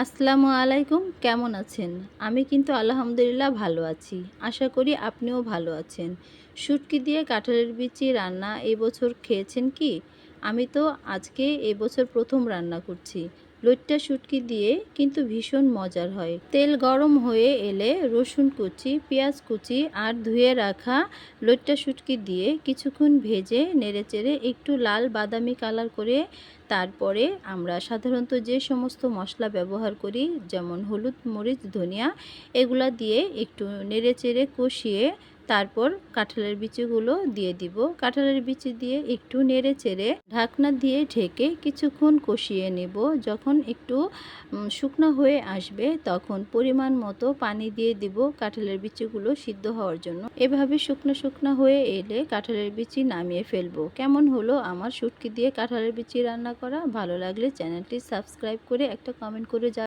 আসসালামু আলাইকুম, কেমন আছেন? আমি কিন্তু আলহামদুলিল্লাহ ভালো আছি। আশা করি আপনিও ভালো আছেন। শুটকি দিয়ে কাঁঠালের বিচি রান্না এবছর খেয়েছেন কি? আমি তো আজকে এবছর ১ম রান্না করছি। লইট্টা শুটকি দিয়ে কিন্তু ভীষণ মজার হয়। তেল গরম হয়ে এলে রসুন কুচি, পেঁয়াজ কুচি আর ধুয়ে রাখা লইট্টা শুটকি দিয়ে কিছুক্ষণ ভেজে নেড়েচেড়ে একটু লাল বাদামি কালার করে তারপরে আমরা সাধারণত যে সমস্ত মশলা ব্যবহার করি, যেমন হলুদ, মরিচ, ধনিয়া, এগুলা দিয়ে একটু নেড়েচেড়ে কষিয়ে তারপর কাঁঠালের বিচিগুলো দিয়ে দিব। কাঁঠালের বিচি দিয়ে একটু নেড়েচেড়ে ঢাকনা দিয়ে ঢেকে কিছুক্ষণ কষিয়ে নেব। যখন একটু শুকনো হয়ে আসবে তখন পরিমাণ মতো পানি দিয়ে দিব কাঁঠালের বিচিগুলো সিদ্ধ হওয়ার জন্য। এভাবে শুকনো শুকনো হয়ে এলে কাঁঠালের বিচি নামিয়ে ফেলবো। কেমন হলো আমার শুটকি দিয়ে কাঁঠালের বিচি রান্না করা? ভালো লাগলে চ্যানেলটি সাবস্ক্রাইব করে একটা কমেন্ট করে